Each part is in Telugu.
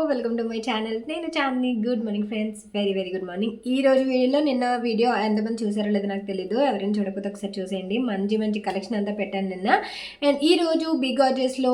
Welcome to my channel. నేను Chandini. Good morning friends, very very good morning. ఈ రోజు వీడియోలో నిన్న వీడియో ఎంతమంది చూసారో లేదో నాకు తెలియదు. ఎవరైనా చూడకపోతే ఒకసారి చూసేయండి. మంచి మంచి కలెక్షన్ అంతా పెట్టాను నిన్న. అండ్ ఈ రోజు బిగ్ గార్జెస్లో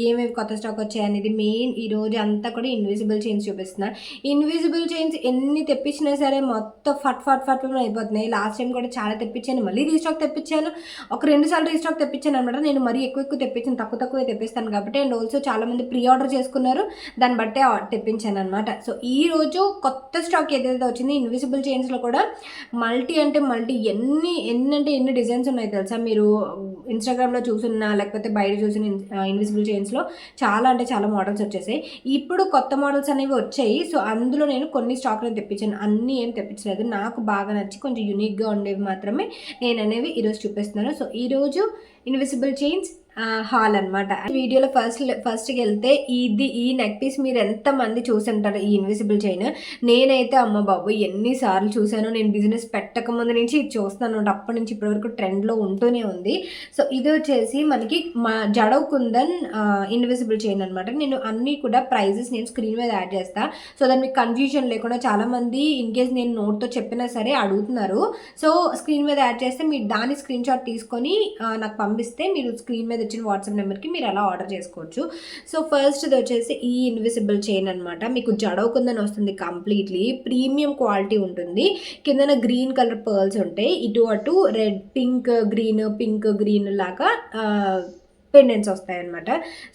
ఏమేమి కొత్త స్టాక్ వచ్చాయనేది మెయిన్ ఈ రోజు అంతా కూడా ఇన్విజిబుల్ చైన్స్ చూపిస్తున్నా. ఇన్విజిబుల్ చైన్స్ ఎన్ని తెప్పించినా సరే మొత్తం ఫట్ ఫట్ ఫట్ అయిపోతున్నాయి. లాస్ట్ టైం కూడా చాలా తెప్పించాను, మళ్ళీ రీస్టాక్ తెప్పించాను, ఒక 2 సార్లు రీస్టాక్ తెప్పించాను అనమాట. నేను మరీ ఎక్కువ తెప్పించాను, తక్కువ తెప్పిస్తాను కాబట్టి. అండ్ ఆల్సో చాలా మంది ప్రీ ఆర్డర్ చేసుకున్నారు, దాన్ని బట్టే తెప్పించాను అనమాట. సో ఈ రోజు కొత్త స్టాక్ ఏదైతే వచ్చింది ఇన్విజిబుల్ చైన్స్లో కూడా మల్టీ ఎన్ని డిజైన్స్ ఉన్నాయి తెలుసా. మీరు ఇన్స్టాగ్రామ్లో చూసున్నా లేకపోతే బయట చూసిన ఇన్విజిబుల్ చైన్స్లో చాలా మోడల్స్ వచ్చేసాయి. ఇప్పుడు కొత్త మోడల్స్ అనేవి వచ్చాయి. సో అందులో నేను కొన్ని స్టాక్లు తెప్పించాను, అన్నీ ఏం తెప్పించలేదు. నాకు బాగా నచ్చి కొంచెం యూనిక్గా ఉండేవి మాత్రమే నేను అనేవి ఈరోజు చూపిస్తున్నాను. సో ఈరోజు ఇన్విజిబుల్ చైన్స్ హాల్ అనమాట. వీడియోలో ఫస్ట్కి వెళ్తే ఈ నెక్ పీస్ మీరు ఎంతమంది చూసుంటారు ఈ ఇన్విజిబుల్ చైన్. నేనైతే అమ్మ బాబు ఎన్నిసార్లు చూశాను. నేను బిజినెస్ పెట్టక ముందు నుంచి ఇది చూస్తాను, అప్పటి నుంచి ఇప్పటివరకు ట్రెండ్లో ఉంటూనే ఉంది. సో ఇది వచ్చేసి మనకి జడవ్ కుందన్ ఇన్విజిబుల్ చైన్ అనమాట. నేను అన్నీ కూడా ప్రైజెస్ నేను స్క్రీన్ మీద యాడ్ చేస్తా, సో దాన్ని మీకు కన్ఫ్యూజన్ లేకుండా. చాలామంది ఇన్ కేస్ నేను నోట్తో చెప్పినా సరే అడుగుతున్నారు. సో స్క్రీన్ మీద యాడ్ చేస్తే మీరు దాని స్క్రీన్ షాట్ తీసుకొని నాకు పంపిస్తే మీరు స్క్రీన్ మీద వచ్చిన వాట్సాప్ నెంబర్కి మీరు అలా ఆర్డర్ చేసుకోవచ్చు. సో ఫస్ట్ ఇది వచ్చేసి ఈ ఇన్విజిబుల్ చైన్ అనమాట. మీకు జడవ్ కుందన్ వస్తుంది, కంప్లీట్లీ ప్రీమియం క్వాలిటీ ఉంటుంది. కిందన గ్రీన్ కలర్ పర్ల్స్ ఉంటాయి, ఇటు అటు రెడ్ పింక్ గ్రీన్ లాగా పెండెంట్స్ వస్తాయన్నమాట.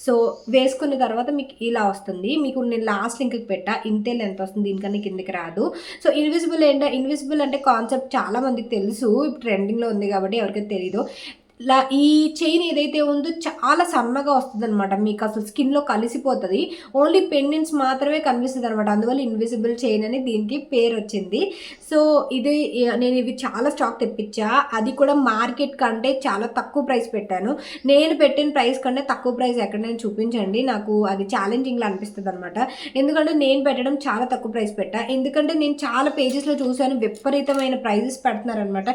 సో వేసుకున్న తర్వాత మీకు ఇలా వస్తుంది. మీకు నేను లాస్ట్ లింక్కి పెట్టా, ఇంతే లెంత్ వస్తుంది, దీనికన్నా కిందకి రాదు. సో ఇన్విజిబుల్ అంటే కాన్సెప్ట్ చాలా మందికి తెలుసు, ట్రెండింగ్లో ఉంది కాబట్టి ఎవరికైతే తెలీదు. ఈ చైన్ ఏదైతే ఉందో చాలా సన్నగా వస్తుంది అనమాట, మీకు అసలు స్కిన్లో కలిసిపోతుంది. ఓన్లీ పెండెంట్స్ మాత్రమే కనిపిస్తుంది అనమాట. అందువల్ల ఇన్విజిబుల్ చైన్ అని దీనికి పేరు వచ్చింది. సో నేను ఇవి చాలా స్టాక్ తెప్పించా, అది కూడా మార్కెట్ కంటే చాలా తక్కువ ప్రైస్ పెట్టాను. నేను పెట్టిన ప్రైస్ కంటే తక్కువ ప్రైస్ ఎక్కడైనా చూపించండి, నాకు అది ఛాలెంజింగ్లా అనిపిస్తుంది అనమాట. ఎందుకంటే నేను పెట్టడం చాలా తక్కువ ప్రైస్ పెట్టా, ఎందుకంటే నేను చాలా పేజెస్లో చూశాను విపరీతమైన ప్రైజెస్ పెడుతున్నారనమాట.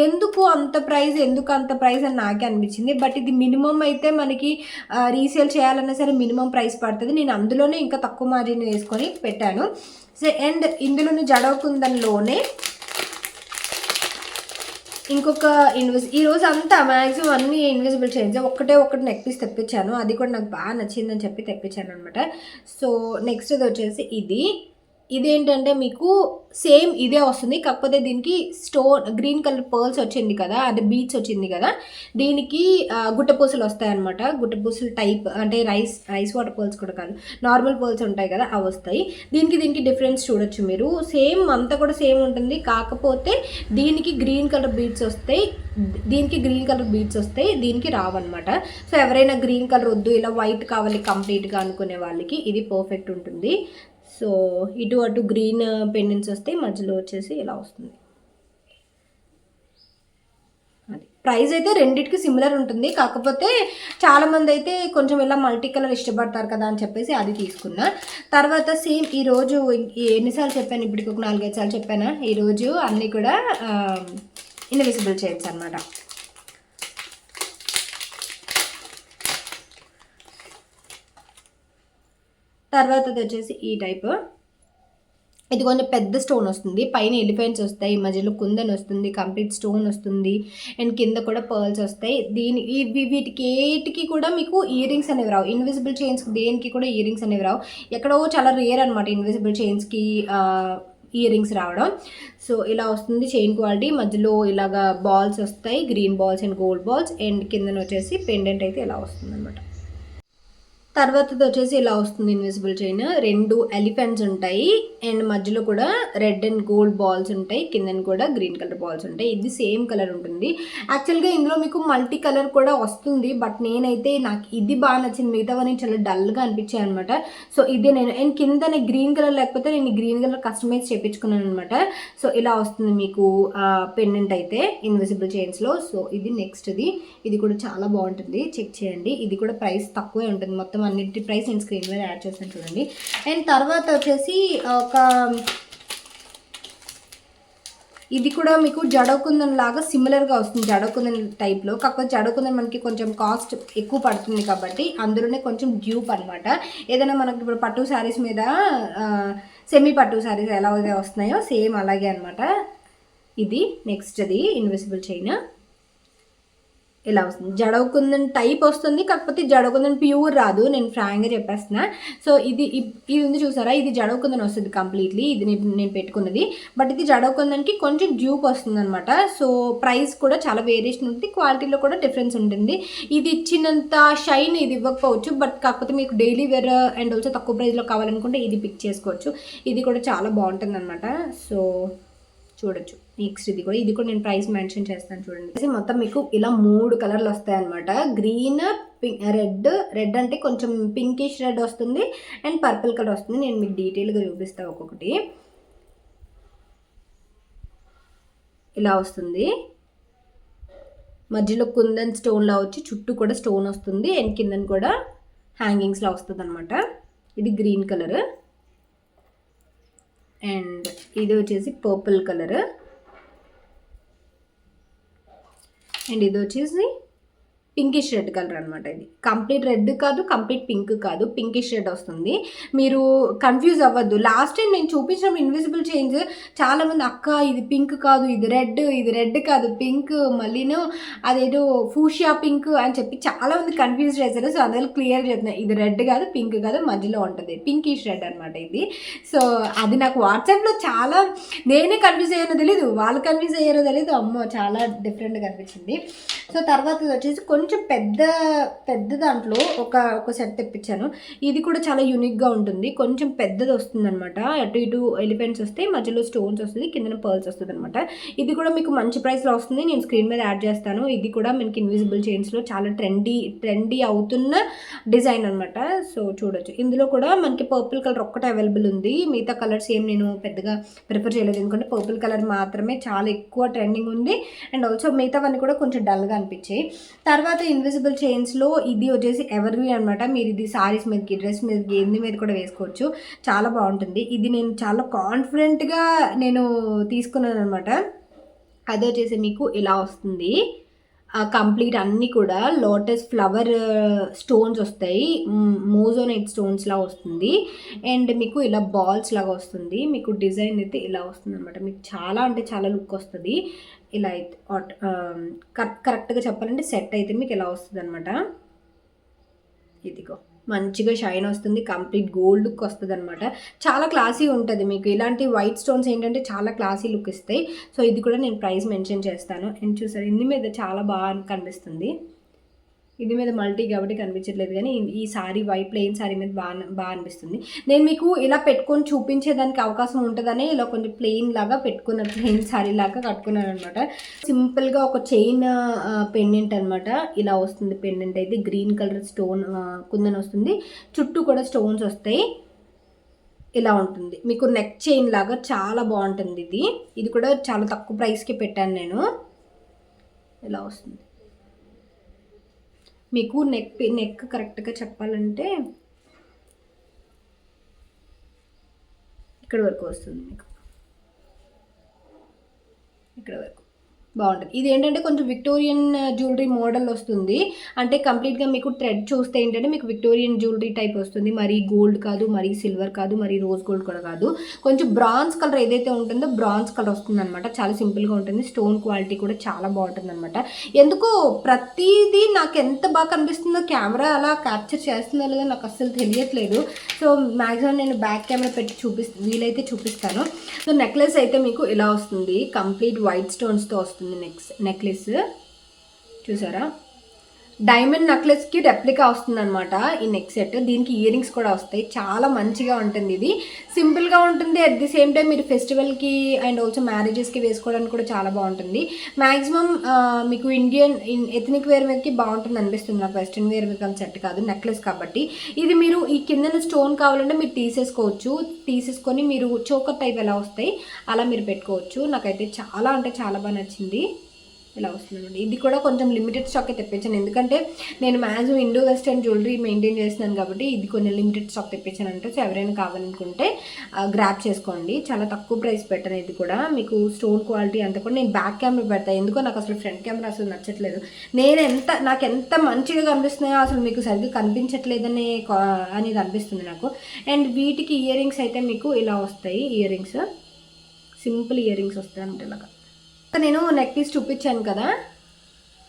ఎందుకు అంత ప్రైస్ అని నాకే అనిపించింది. బట్ ఇది మినిమం అయితే మనకి రీసేల్ చేయాలన్నా సరే మినిమం ప్రైస్ పడుతుంది. నేను అందులోనే ఇంకా తక్కువ మార్జిన్ వేసుకొని పెట్టాను. సో అండ్ ఇందులోనే జడవ్ కుందన్లోనే ఇంకొక ఈరోజు అంతా మ్యాక్సిమం అన్ని ఇన్విజిబుల్ చైన్స్. ఒకటి నెక్ పీస్ తెప్పించాను, అది కూడా నాకు బాగా నచ్చిందని చెప్పి తెప్పించాను అనమాట. సో నెక్స్ట్ ఇది వచ్చేసి ఇదేంటంటే మీకు సేమ్ ఇదే వస్తుంది, కాకపోతే దీనికి గ్రీన్ కలర్ పర్ల్స్ వచ్చింది కదా, అది బీట్స్ వచ్చింది కదా, దీనికి గుట్టపూసలు వస్తాయన్నమాట. గుట్టపూసలు టైప్ అంటే రైస్ వాటర్ పర్ల్స్ కూడా కాదు, నార్మల్ పర్ల్స్ ఉంటాయి కదా, అవి వస్తాయి. దీనికి డిఫరెన్స్ చూడొచ్చు మీరు. సేమ్ అంతా కూడా సేమ్ ఉంటుంది, కాకపోతే దీనికి గ్రీన్ కలర్ బీట్స్ వస్తాయి, దీనికి రావన్నమాట. సో ఎవరైనా గ్రీన్ కలర్ వద్దు, ఇలా వైట్ కావాలి కంప్లీట్గా అనుకునే వాళ్ళకి ఇది పర్ఫెక్ట్ ఉంటుంది. సో ఇటు అటు గ్రీన్ పెండెంట్స్ వస్తాయి, మధ్యలో వచ్చేసి ఇలా వస్తుంది. అది ప్రైస్ అయితే రెండింటికి సిమిలర్ ఉంటుంది, కాకపోతే చాలామంది అయితే కొంచెం ఇలా మల్టీ కలర్ ఇష్టపడతారు కదా అని చెప్పేసి అది తీసుకున్నా. తర్వాత సేమ్ ఈరోజు ఎన్నిసార్లు చెప్పాను, ఇప్పటికి ఒక 4-5 సార్లు చెప్పానా. ఈరోజు అన్నీ కూడా ఇన్విజిబుల్ చైన్స్ అనమాట. తర్వాత వచ్చేసి ఈ టైప్, ఇది కొంచెం పెద్ద స్టోన్ వస్తుంది, పైన ఎలిఫెంట్స్ వస్తాయి, మధ్యలో కుందన్ వస్తుంది, కంప్లీట్ స్టోన్ వస్తుంది, అండ్ కింద కూడా పర్ల్స్ వస్తాయి. వీటికి కూడా మీకు ఇయర్ రింగ్స్ అనేవి రావు. ఇన్విజిబుల్ చైన్స్కి దేనికి కూడా ఇయర్ రింగ్స్ అనేవి రావు. ఎక్కడో చాలా రేర్ అనమాట ఇన్విజిబుల్ చైన్స్కి ఇయర్ రింగ్స్ రావడం. సో ఇలా వస్తుంది చైన్ క్వాలిటీ. మధ్యలో ఇలాగా బాల్స్ వస్తాయి, green balls and gold balls, and కిందన వచ్చేసి పెండెంట్ అయితే ఇలా వస్తుంది అనమాట. తర్వాత వచ్చేసి ఇలా వస్తుంది ఇన్విజిబుల్ చైన్. 2 ఎలిఫెంట్స్ ఉంటాయి, అండ్ మధ్యలో కూడా రెడ్ అండ్ గోల్డ్ బాల్స్ ఉంటాయి, కింద కూడా గ్రీన్ కలర్ బాల్స్ ఉంటాయి. ఇది సేమ్ కలర్ ఉంటుంది. యాక్చువల్గా ఇందులో మీకు మల్టీ కలర్ కూడా వస్తుంది, బట్ నాకు ఇది బాగా నచ్చింది, మిగతావన్నీ చాలా డల్గా అనిపించాయి అనమాట. సో ఇదే అండ్ కింద గ్రీన్ కలర్ లేకపోతే నేను గ్రీన్ కలర్ కస్టమైజ్ చేయించుకున్నాను అనమాట. సో ఇలా వస్తుంది మీకు పెండెంట్ అయితే ఇన్విజిబుల్ చైన్స్లో. సో ఇది నెక్స్ట్, ఇది కూడా చాలా బాగుంటుంది, చెక్ చేయండి. ఇది కూడా ప్రైస్ తక్కువే ఉంటుంది, మొత్తం అన్నిటి ప్రైస్ నేను స్క్రీన్ మీద యాడ్ చేస్తాను చూడండి. అండ్ తర్వాత వచ్చేసి ఇది కూడా మీకు జడకుందన్ లాగా సిమిలర్గా వస్తుంది, జడకుందన్ టైప్లో. కాకపోతే జడకుందన్ మనకి కొంచెం కాస్ట్ ఎక్కువ పడుతుంది కాబట్టి అందులోనే కొంచెం డ్యూప్ అనమాట. ఏదైనా మనకి ఇప్పుడు పట్టు శారీస్ మీద సెమీ పట్టు శారీస్ ఎలా వస్తున్నాయో సేమ్ అలాగే అనమాట. ఇది నెక్స్ట్ అది ఇన్విజిబుల్ చైన్ ఇలా వస్తుంది. జడకుందన్ టైప్ వస్తుంది, కాకపోతే జడకుందన్ ప్యూర్ రాదు, నేను ఫ్రాంక్గా చెప్పేస్తున్నా. సో ఇది ఉంది చూసారా, ఇది జడకుందన్ వస్తుంది కంప్లీట్లీ. ఇది నేను పెట్టుకున్నది. బట్ ఇది జడకుందన్కి కొంచెం డ్యూప్ వస్తుంది అనమాట. సో ప్రైస్ కూడా చాలా వేరియేషన్ ఉంటుంది, క్వాలిటీలో కూడా డిఫరెన్స్ ఉంటుంది. ఇది ఇచ్చినంత షైన్ ఇది ఇవ్వకపోవచ్చు, బట్ కాకపోతే మీకు డైలీ వేర్ అండ్ ఆల్సో తక్కువ ప్రైస్లో కావాలనుకుంటే ఇది పిక్ చేసుకోవచ్చు. ఇది కూడా చాలా బాగుంటుంది అనమాట. సో చూడొచ్చు. నెక్స్ట్ ఇది కూడా నేను ప్రైస్ మెన్షన్ చేస్తాను చూడండి. మొత్తం మీకు ఇలా 3 కలర్లు వస్తాయి అనమాట. గ్రీన్, రెడ్ అంటే కొంచెం పింకిష్ రెడ్ వస్తుంది అండ్ పర్పుల్ కలర్ వస్తుంది. నేను మీకు డీటెయిల్గా చూపిస్తాను ఒక్కొక్కటి. ఇలా వస్తుంది, మధ్యలో కుందన్ స్టోన్లా వచ్చి చుట్టూ కూడా స్టోన్ వస్తుంది అండ్ కిందన కూడా హ్యాంగింగ్స్లా వస్తుంది అనమాట. ఇది గ్రీన్ కలర్ అండ్ ఇది వచ్చేసి పర్పుల్ కలర్ అండ్ ఇది వచ్చేసి పింకిష్ రెడ్ కలర్ అనమాట. ఇది కంప్లీట్ రెడ్ కాదు, కంప్లీట్ పింక్ కాదు, పింకిష్ రెడ్ వస్తుంది. మీరు కన్ఫ్యూజ్ అవ్వద్దు. లాస్ట్ టైం నేను చూపించిన ఇన్విజిబుల్ చైన్స్ చాలామంది అక్క ఇది పింక్ కాదు, ఇది రెడ్ కాదు, పింక్, మళ్ళీను అదేదో ఫూషియా పింక్ అని చెప్పి చాలామంది కన్ఫ్యూజ్ చేశారు. సో అందువల్ల క్లియర్ చేస్తున్నాయి, ఇది రెడ్ కాదు, పింక్ కాదు, మధ్యలో ఉంటుంది పింకిష్ రెడ్ అనమాట ఇది. సో అది నాకు వాట్సాప్లో చాలా, నేనే కన్ఫ్యూజ్ అయ్యానో తెలీదు, వాళ్ళు కన్ఫ్యూజ్ అయ్యారో తెలీదు. అమ్మో చాలా డిఫరెంట్గా అనిపించింది. సో తర్వాత వచ్చేసి కొంచెం పెద్ద దాంట్లో ఒక సెట్ తెప్పించాను. ఇది కూడా చాలా యూనిక్గా ఉంటుంది, కొంచెం పెద్దది వస్తుంది అనమాట. అటు ఇటు ఎలిఫెంట్స్ వస్తాయి, మధ్యలో స్టోన్స్ వస్తుంది, కింద పర్ల్స్ వస్తుంది అనమాట. ఇది కూడా మీకు మంచి ప్రైస్లో వస్తుంది, నేను స్క్రీన్ మీద యాడ్ చేస్తాను. ఇది కూడా మనకి ఇన్విజిబుల్ చైన్స్లో చాలా ట్రెండీ అవుతున్న డిజైన్ అనమాట. సో చూడొచ్చు. ఇందులో కూడా మనకి పర్పుల్ కలర్ ఒక్కటే అవైలబుల్ ఉంది, మిగతా కలర్స్ ఏం నేను పెద్దగా ప్రిఫర్ చేయలేదు, ఎందుకంటే పర్పుల్ కలర్ మాత్రమే చాలా ఎక్కువ ట్రెండింగ్ ఉంది అండ్ ఆల్సో మిగతావన్నీ కూడా కొంచెం డల్గా అనిపించాయి. తర్వాత ఇన్విజిబుల్ చైన్స్లో ఇది వచ్చేసి ఎవర్గ్రీన్ అనమాట. మీరు ఇది సారీస్ మీదకి, డ్రెస్ మీదకి, ఎన్ని మీద కూడా వేసుకోవచ్చు, చాలా బాగుంటుంది. ఇది నేను చాలా కాన్ఫిడెంట్గా నేను తీసుకున్నాను అనమాట. అది వచ్చేసి మీకు ఇలా వస్తుంది, కంప్లీట్ అన్నీ కూడా లోటస్ ఫ్లవర్ స్టోన్స్ వస్తాయి, మోజోనైట్ స్టోన్స్ లాగా వస్తుంది అండ్ మీకు ఇలా బాల్స్ లాగా వస్తుంది. మీకు డిజైన్ అయితే ఇలా వస్తుంది అనమాట. మీకు చాలా అంటే చాలా లుక్ వస్తుంది. ఇలా అయితే కరెక్ట్గా చెప్పాలంటే సెట్ అయితే మీకు ఇలా వస్తుంది అనమాట. ఇదిగో మంచిగా షైన్ వస్తుంది, కంప్లీట్ గోల్డ్ లుక్ వస్తుంది అనమాట. చాలా క్లాసీ ఉంటుంది. మీకు ఇలాంటి వైట్ స్టోన్స్ ఏంటంటే చాలా క్లాసీ లుక్ ఇస్తాయి. సో ఇది కూడా నేను ప్రైస్ మెన్షన్ చేస్తాను. అండ్ చూసారు, ఇందు మీద చాలా బాగా కనిపిస్తుంది. ఇది మీద మల్టీ కాబట్టి కనిపించట్లేదు, కానీ ఈ సారీ వైట్ ప్లెయిన్ సారీ మీద బాగా అనిపిస్తుంది. నేను మీకు ఇలా పెట్టుకొని చూపించేదానికి అవకాశం ఉంటుందని ఇలా కొంచెం ప్లెయిన్ లాగా పెట్టుకున్నాను, ప్లెయిన్ సారీ లాగా కట్టుకున్నాను అనమాట. సింపుల్గా ఒక చైన్ పెండెంట్ అనమాట. ఇలా వస్తుంది పెండెంట్ అయితే, గ్రీన్ కలర్ స్టోన్ కుందన్ వస్తుంది, చుట్టూ కూడా స్టోన్స్ వస్తాయి. ఇలా ఉంటుంది మీకు నెక్ చైన్ లాగా, చాలా బాగుంటుంది. ఇది కూడా చాలా తక్కువ ప్రైస్కి పెట్టాను నేను. ఇలా వస్తుంది మీకు నెక్ కరెక్ట్గా చెప్పాలంటే ఇక్కడ వరకు వస్తుంది, మీకు ఇక్కడ వరకు బాగుంటుంది. ఇది ఏంటంటే కొంచెం విక్టోరియన్ జ్యువెలరీ మోడల్ వస్తుంది, అంటే కంప్లీట్గా మీకు థ్రెడ్ చూస్తే ఏంటంటే మీకు విక్టోరియన్ జ్యువెలరీ టైప్ వస్తుంది. మరీ గోల్డ్ కాదు, మరీ సిల్వర్ కాదు, మరీ రోజ్ గోల్డ్ కూడా కాదు, కొంచెం బ్రాంజ్ కలర్ ఏదైతే ఉంటుందో బ్రాంజ్ కలర్ వస్తుంది అనమాట. చాలా సింపుల్గా ఉంటుంది, స్టోన్ క్వాలిటీ కూడా చాలా బాగుంటుంది అనమాట. ఎందుకో ప్రతిదీ నాకు ఎంత బాగా కనిపిస్తుందో, కెమెరా అలా క్యాప్చర్ చేస్తుందో లేదో నాకు అస్సలు తెలియట్లేదు. సో మ్యాక్సిమం నేను బ్యాక్ కెమెరా పెట్టి వీలైతే చూపిస్తాను. సో నెక్లెస్ అయితే మీకు ఇలా వస్తుంది, కంప్లీట్ వైట్ స్టోన్స్తో వస్తుంది. నెక్లెస్ చూసారా, డైమండ్ నెక్లెస్కి రెప్లికా వస్తుంది అనమాట ఈ నెక్ సెట్. దీనికి ఇయర్ రింగ్స్ కూడా వస్తాయి, చాలా మంచిగా ఉంటుంది. ఇది సింపుల్గా ఉంటుంది, అట్ ది సేమ్ టైం మీరు ఫెస్టివల్కి అండ్ ఆల్సో మ్యారేజెస్కి వేసుకోవడానికి కూడా చాలా బాగుంటుంది. మ్యాక్సిమం మీకు ఇండియన్ ఎథనిక్ వేర్ మీదకి బాగుంటుంది అనిపిస్తుంది నాకు, వెస్ట్రన్ వేర్ మీద సెట్ కాదు, నెక్లెస్ కాబట్టి. ఇది మీరు ఈ కిందన స్టోన్ కావాలంటే మీరు తీసేసుకొని మీరు చోకర్ టైప్ ఎలా వస్తాయి అలా మీరు పెట్టుకోవచ్చు. నాకైతే చాలా అంటే చాలా బాగా నచ్చింది. ఇలా వస్తుందండి. ఇది కూడా కొంచెం లిమిటెడ్ స్టాకే తెప్పించాను, ఎందుకంటే నేను maximum Indo western jewellery maintain చేస్తున్నాను కాబట్టి ఇది కొన్ని లిమిటెడ్ స్టాక్ తెప్పించాను అంటే. సో ఎవరైనా కావాలనుకుంటే గ్రాప్ చేసుకోండి. చాలా తక్కువ ప్రైస్ పెట్టాను. ఇది కూడా మీకు స్టోన్ క్వాలిటీ అంతా కూడా నేను బ్యాక్ కెమెరా పెడతాను, ఎందుకో నాకు అసలు ఫ్రంట్ కెమెరా అసలు నచ్చట్లేదు. నాకు ఎంత మంచిగా కనిపిస్తున్నాయో అసలు మీకు సరిగ్గా కనిపించట్లేదని అనేది అనిపిస్తుంది నాకు. అండ్ వీటికి ఇయర్ రింగ్స్ అయితే మీకు ఇలా వస్తాయి. Ear rings simple ear rings వస్తాయి అంటే ఇలాగా. నేను నెక్ పీస్ చూపించాను కదా,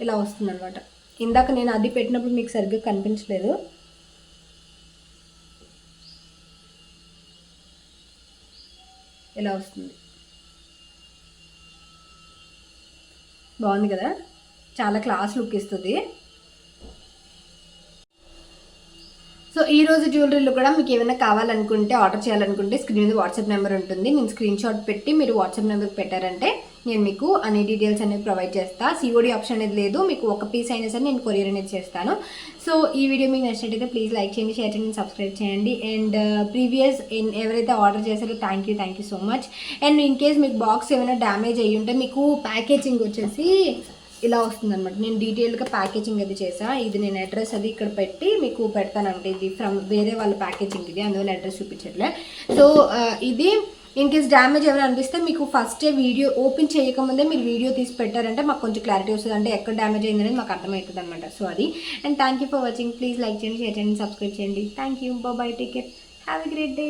ఇలా వస్తుంది అనమాట. ఇందాక నేను అది పెట్టినప్పుడు మీకు సరిగ్గా కనిపించలేదు. ఇలా వస్తుంది, బాగుంది కదా, చాలా క్లాస్ లుక్ ఇస్తుంది. సో ఈ రోజు జ్యువెలరీలో కూడా మీకు ఏమైనా కావాలనుకుంటే ఆర్డర్ చేయాలనుకుంటే స్క్రీన్ మీద వాట్సాప్ నెంబర్ ఉంటుంది. నేను స్క్రీన్ షాట్ పెట్టి మీరు వాట్సాప్ నెంబర్కి పెట్టారంటే నేను మీకు అన్ని డీటెయిల్స్ అనేవి ప్రొవైడ్ చేస్తాను. సిఓడి ఆప్షన్ అనేది లేదు, మీకు ఒక పీస్ అయినా సరే నేను కొరియర్ అనేది చేస్తాను. సో ఈ వీడియో మీకు నచ్చినట్టయితే ప్లీజ్ లైక్ చేయండి, షేర్ చేయండి, సబ్స్క్రైబ్ చేయండి. అండ్ ప్రీవియస్ ఎవరైతే ఆర్డర్ చేశారో thank you so much. And in case మీకు బాక్స్ ఏమైనా డ్యామేజ్ అయ్యి ఉంటే మీకు ప్యాకేజింగ్ వచ్చేసి ఇలా వస్తుంది అనమాట. నేను డీటెయిల్గా ప్యాకేజింగ్ అది చేసా. ఇది నేను అడ్రస్ అది ఇక్కడ పెట్టి మీకు పెడతానంటే, ఇది ఫ్రమ్ వేరే వాళ్ళ ప్యాకేజింగ్, ఇది అందువల్ల అడ్రస్ చూపించట్లే. సో ఇది ఇన్ కేస్ డ్యామేజ్ ఏమైనా అనిపిస్తే మీకు ఫస్టే వీడియో ఓపెన్ చేయకముందే మీరు వీడియో తీసి పెట్టారంటే మాకు కొంచెం క్లారిటీ వస్తుంది, అంటే ఎక్కడ డ్యామేజ్ అయిందనేది మాకు అర్థమవుతుంది అనమాట. సో అది. And thank you for watching. Please like చేయండి, షేర్ చేయండి, సబ్స్క్రైబ్ చేయండి. Thank you, by, take care, have a great day.